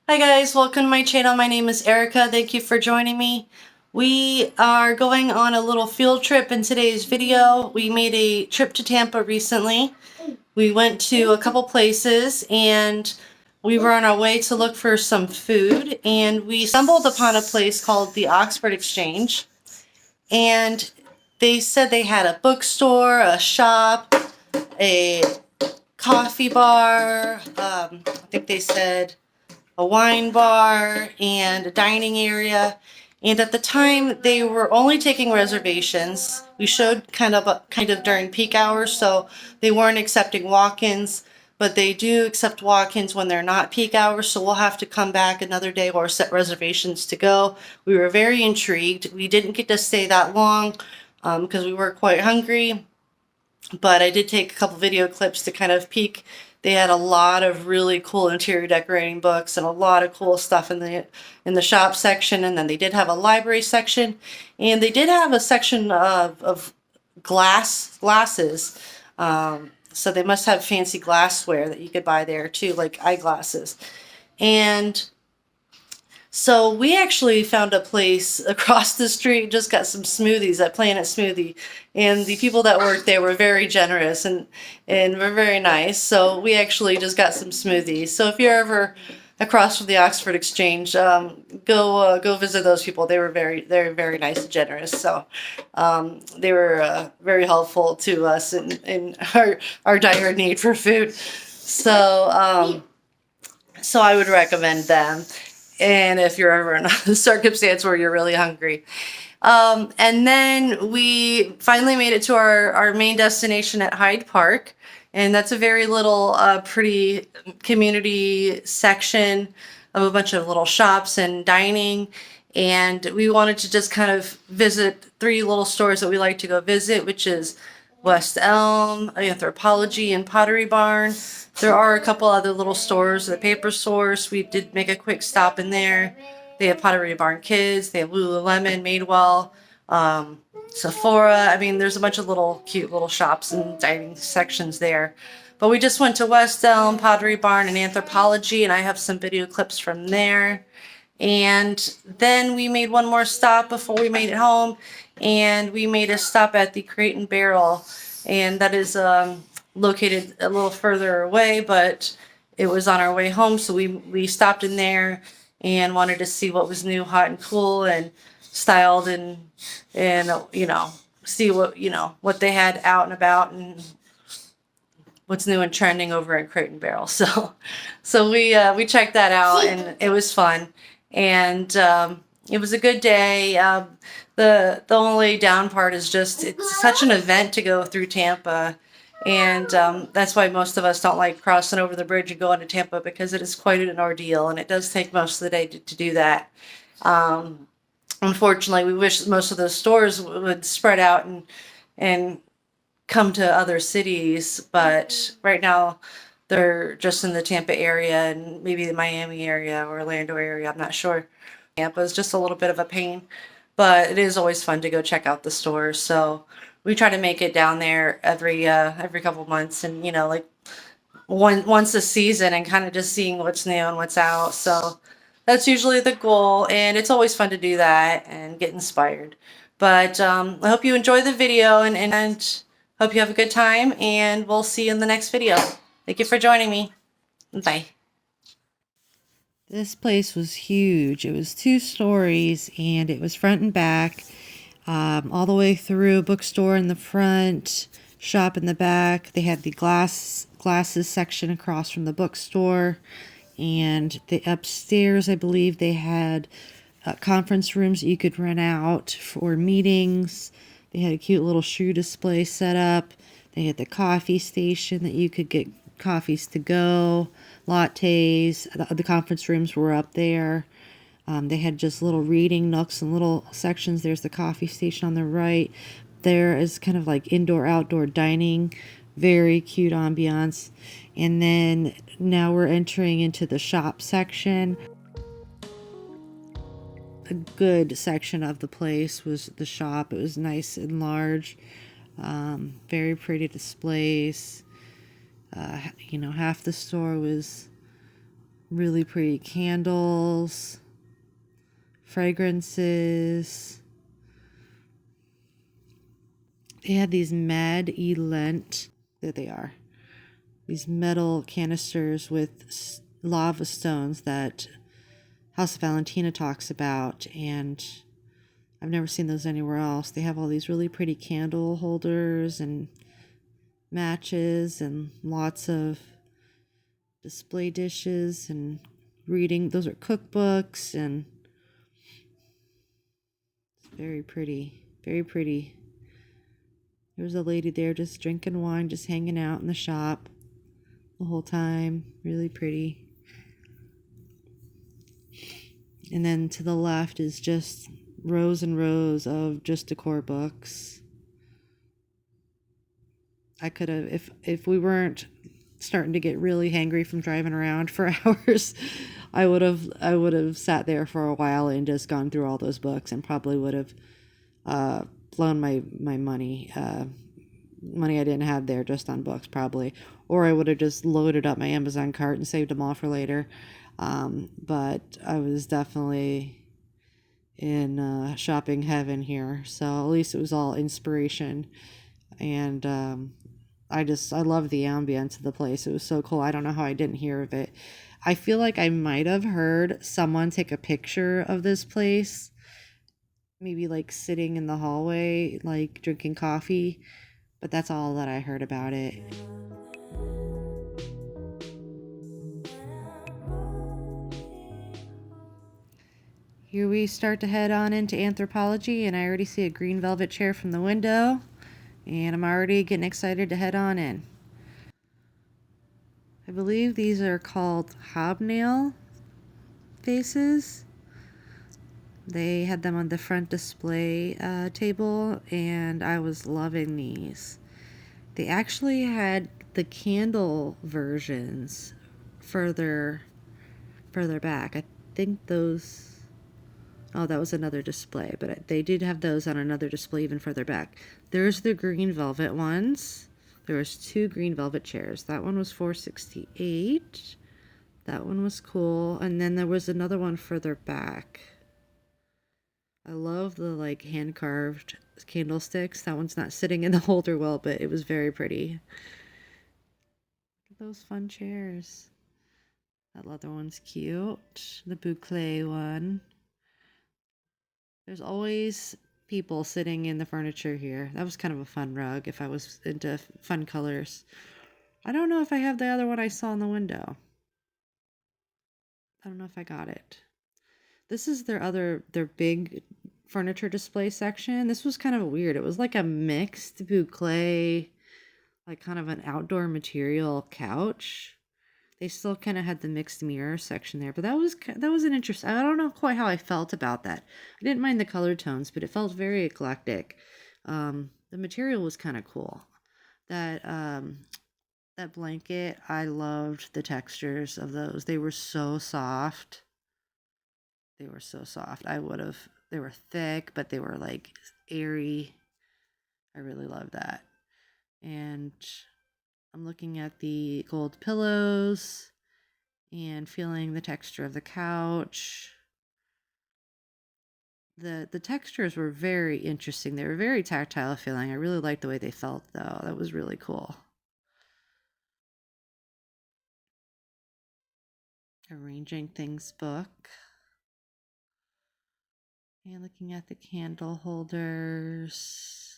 Hi guys, welcome to my channel. My name is Erica. Thank you for joining me. We are going on a little field trip in today's video. We made a trip to Tampa recently. We went to a couple places and we were on our way to look for some food, and we stumbled upon a place called the Oxford Exchange, and they said they had a bookstore, a shop, a coffee bar, I think they said a wine bar, and a dining area. And at the time, they were only taking reservations. We showed kind of during peak hours, so they weren't accepting walk-ins, but they do accept walk-ins when they're not peak hours, so we'll have to come back another day or set reservations to go. We were very intrigued. We didn't get to stay that long because we were quite hungry, but I did take a couple video clips to kind of peek. They had a lot of really cool interior decorating books and a lot of cool stuff in the shop section, and then they did have a library section, and they did have a section of glasses. So they must have fancy glassware that you could buy there too, like eyeglasses. And so we actually found a place across the street, just got some smoothies at Planet Smoothie, and the people that worked there were very generous and were very nice. So we actually just got some smoothies. So if you're ever across from the Oxford Exchange, go visit those people. They were very nice and generous. So they were very helpful to us in our dire need for food. So so I would recommend them. And if you're ever in a circumstance where you're really hungry. And then we finally made it to our main destination at Hyde Park. And that's a very little pretty community section of a bunch of little shops and dining. And we wanted to just kind of visit three little stores that we like to go visit, which is West Elm, Anthropologie, and Pottery Barn. There are a couple other little stores, the Paper Source. We did make a quick stop in there. They have Pottery Barn Kids. They have Lululemon, Madewell, Sephora. I mean, there's a bunch of little cute little shops and dining sections there. But we just went to West Elm, Pottery Barn, and Anthropologie, and I have some video clips from there. And then we made one more stop before we made it home, and we made a stop at the Crate and Barrel, and that is located a little further away, but it was on our way home, so we stopped in there and wanted to see what was new, hot and cool, and styled, and see what they had out and about, and what's new and trending over at Crate and Barrel. So we checked that out, and it was fun, and it was a good day. The only down part is just it's such an event to go through Tampa. And that's why most of us don't like crossing over the bridge and going to Tampa, because it is quite an ordeal, and it does take most of the day to do that. Unfortunately, we wish most of those stores would spread out and come to other cities, but right now they're just in the Tampa area and maybe the Miami area or Orlando area. I'm not sure. Tampa is just a little bit of a pain, but it is always fun to go check out the stores. So we try to make it down there every couple months, and like once a season, and kind of just seeing what's new and what's out. So that's usually the goal, and it's always fun to do that and get inspired. But I hope you enjoy the video, and hope you have a good time, and we'll see you in the next video. Thank you for joining me. Bye. This place was huge. It was 2 stories, and it was front and back. All the way through, bookstore in the front, shop in the back. They had the glasses section across from the bookstore, and the upstairs, I believe they had conference rooms that you could rent out for meetings. They had a cute little shoe display set up. They had the coffee station that you could get coffees to go, lattes. The conference rooms were up there. They had just little reading nooks and little sections. There's the coffee station on the right. There is kind of like indoor-outdoor dining. Very cute ambiance. And then now we're entering into the shop section. A good section of the place was the shop. It was nice and large. Very pretty displays. Half the store was really pretty candles, fragrances. They had these Mad Elent, there they are, these metal canisters with lava stones that House of Valentina talks about, and I've never seen those anywhere else. They have all these really pretty candle holders and matches and lots of display dishes and reading. Those are cookbooks, and it's very pretty, very pretty. There's a lady there just drinking wine, just hanging out in the shop the whole time. Really pretty. And then to the left is just rows and rows of just decor books. I could have, if we weren't starting to get really hangry from driving around for hours, I would have sat there for a while and just gone through all those books, and probably would have blown my money money I didn't have there just on books, probably. Or I would have just loaded up my Amazon cart and saved them all for later. But I was definitely in shopping heaven here, so at least it was all inspiration. And I love the ambience of the place. It was so cool. I don't know how I didn't hear of it. I feel like I might have heard someone take a picture of this place, maybe like sitting in the hallway, like drinking coffee, but that's all that I heard about it. Here we start to head on into Anthropologie, and I already see a green velvet chair from the window, and I'm already getting excited to head on in. I believe these are called hobnail vases. They had them on the front display table, and I was loving these. They actually had the candle versions further back. I think those... Oh, that was another display, but they did have those on another display even further back. There's the green velvet ones. There was 2 green velvet chairs. That one was $468. That one was cool. And then there was another one further back. I love the like hand-carved candlesticks. That one's not sitting in the holder well, but it was very pretty. Look at those fun chairs. That leather one's cute. The boucle one. There's always people sitting in the furniture here. That was kind of a fun rug if I was into fun colors. I don't know if I have the other one I saw in the window. I don't know if I got it. This is their big furniture display section. This was kind of weird. It was like a mixed boucle, like kind of an outdoor material couch. They still kind of had the mixed mirror section there, but that was an interesting. I don't know quite how I felt about that. I didn't mind the color tones, but it felt very eclectic. The material was kind of cool. That blanket, I loved the textures of those. They were so soft. They were so soft. They were thick, but they were like airy. I really loved that. And I'm looking at the gold pillows and feeling the texture of the couch. The textures were very interesting. They were very tactile feeling. I really liked the way they felt, though. That was really cool. Arranging Things book. And looking at the candle holders.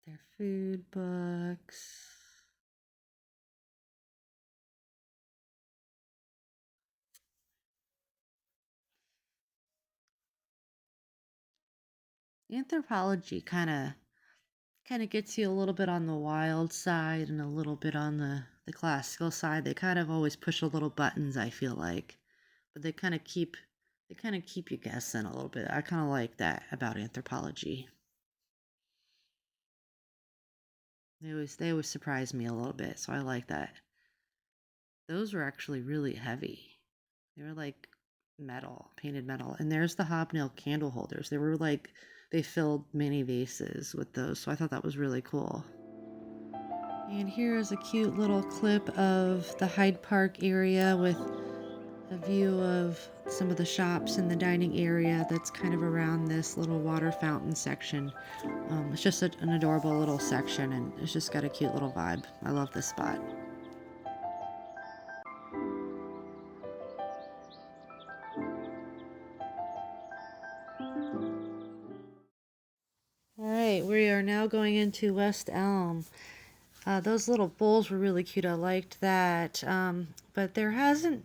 Their food books. Anthropologie kind of gets you a little bit on the wild side and a little bit on the classical side. They kind of always push a little buttons, I feel like, but they kind of keep you guessing a little bit. I kind of like that about Anthropologie. They always surprise me a little bit, so I like that. those were actually really heavy. They were like metal, painted metal. And there's the hobnail candle holders. They were like, they filled mini vases with those. So I thought that was really cool. And here is a cute little clip of the Hyde Park area with a view of some of the shops in the dining area that's kind of around this little water fountain section. It's just an adorable little section, and it's just got a cute little vibe. I love this spot. Alright, we are now going into West Elm. Those little bowls were really cute. I liked that. But there hasn't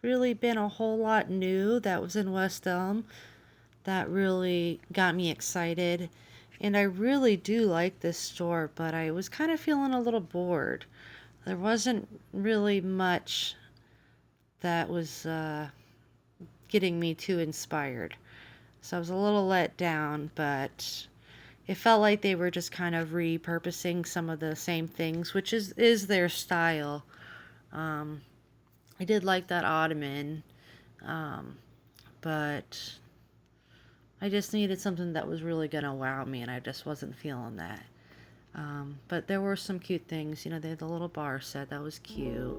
really been a whole lot new that was in West Elm that really got me excited. And I really do like this store, but I was kind of feeling a little bored. There wasn't really much that was getting me too inspired. So I was a little let down, but it felt like they were just kind of repurposing some of the same things, which is their style. I did like that ottoman, but I just needed something that was really gonna wow me, and I just wasn't feeling that. But there were some cute things. You know, they had the little bar set. That was cute.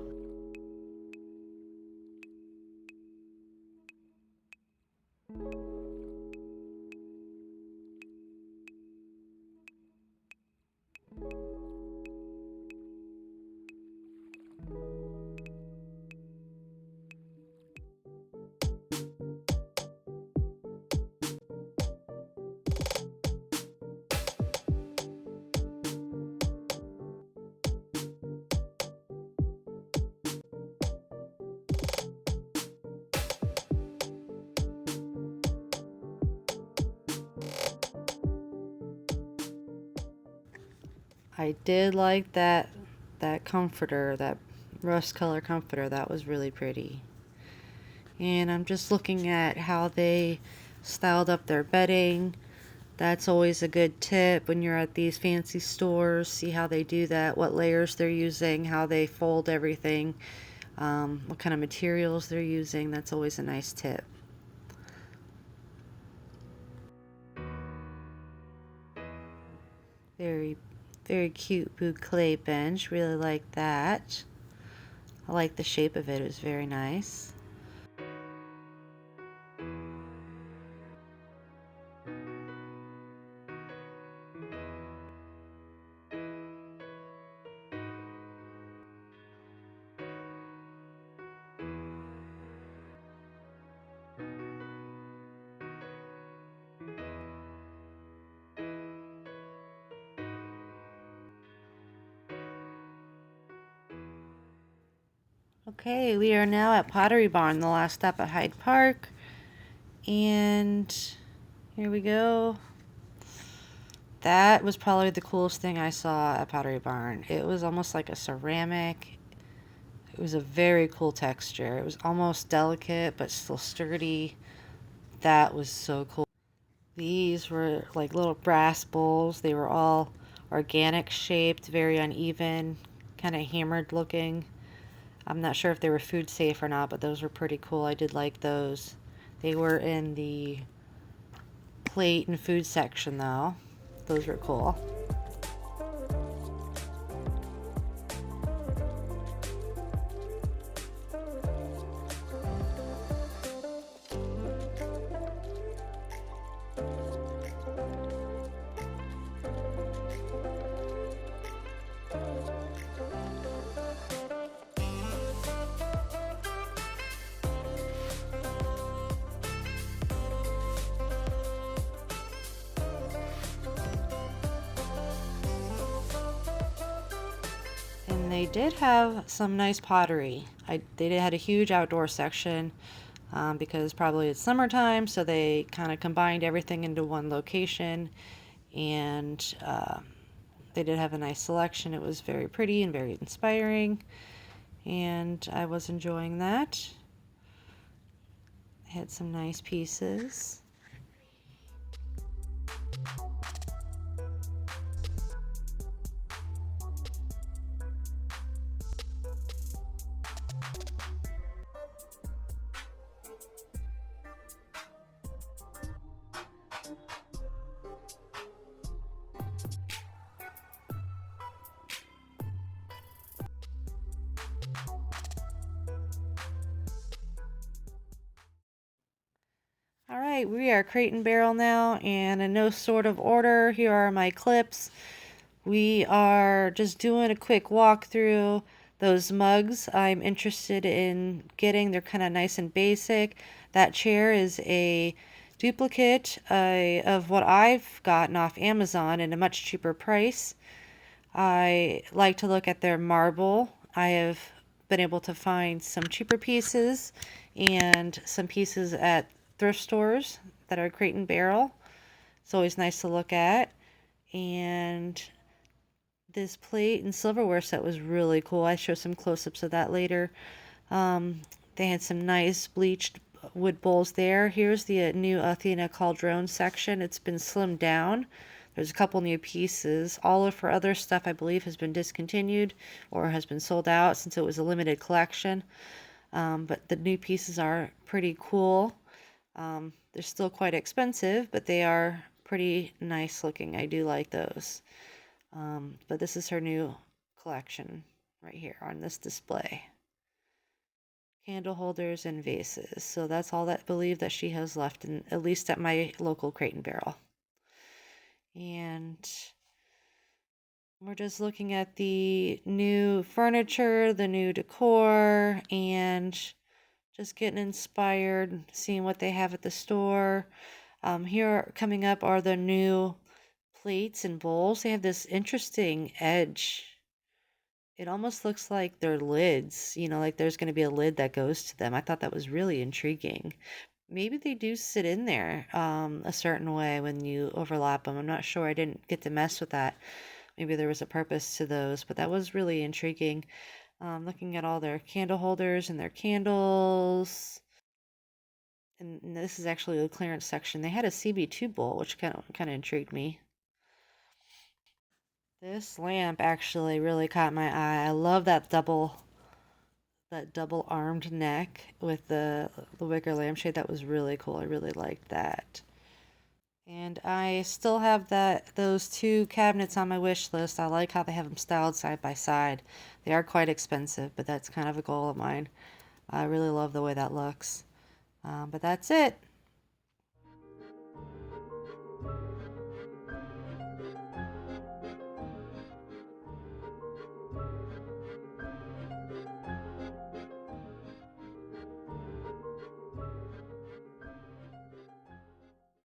I did like that comforter, that rust color comforter. That was really pretty. And I'm just looking at how they styled up their bedding. That's always a good tip when you're at these fancy stores. See how they do that, what layers they're using, how they fold everything, what kind of materials they're using. That's always a nice tip. Very, very cute boucle bench. Really like that. I like the shape of it. It was very nice. Okay, we are now at Pottery Barn, the last stop at Hyde Park. And here we go. That was probably the coolest thing I saw at Pottery Barn. It was almost like a ceramic. It was a very cool texture. It was almost delicate, but still sturdy. That was so cool. These were like little brass bowls. They were all organic shaped, very uneven, kind of hammered looking. I'm not sure if they were food safe or not, but those were pretty cool. I did like those. They were in the plate and food section though. Those were cool. They did have some nice pottery. They had a huge outdoor section because probably it's summertime, so they kind of combined everything into one location, and they did have a nice selection. It was very pretty and very inspiring, and I was enjoying that. They had some nice pieces. Alright, we are crate and barrel now, and in no sort of order, here are my clips. We are just doing a quick walkthrough. Those mugs I'm interested in getting. They're kind of nice and basic. That chair is a duplicate of what I've gotten off Amazon at a much cheaper price. I like to look at their marble. I have been able to find some cheaper pieces and some pieces at thrift stores that are crate and barrel. It's always nice to look at. And this plate and silverware set was really cool. I show some close-ups of that later. They had some nice bleached wood bowls there. Here's the new Athena Cauldron section. It's been slimmed down. There's a couple new pieces. All of her other stuff, I believe, has been discontinued or has been sold out since it was a limited collection. But the new pieces are pretty cool. They're still quite expensive, but they are pretty nice looking. I do like those. But this is her new collection right here on this display. Candle holders and vases. So that's all that I believe that she has left, in, at least at my local Crate and Barrel. And we're just looking at the new furniture, the new decor, and just getting inspired, seeing what they have at the store. Here coming up are the new plates and bowls. They have this interesting edge. It almost looks like they're lids, you know, like there's going to be a lid that goes to them. I thought that was really intriguing. Maybe they do sit in there a certain way when you overlap them. I'm not sure. I didn't get to mess with that. Maybe there was a purpose to those, but that was really intriguing. Looking at all their candle holders and their candles. And this is actually the clearance section. They had a CB2 bowl, which kind of intrigued me. This lamp actually really caught my eye. I love that double armed neck with the wicker lampshade. That was really cool. I really liked that. And I still have those two cabinets on my wish list. I like how they have them styled side by side. They are quite expensive, but that's kind of a goal of mine. I really love the way that looks. But that's it.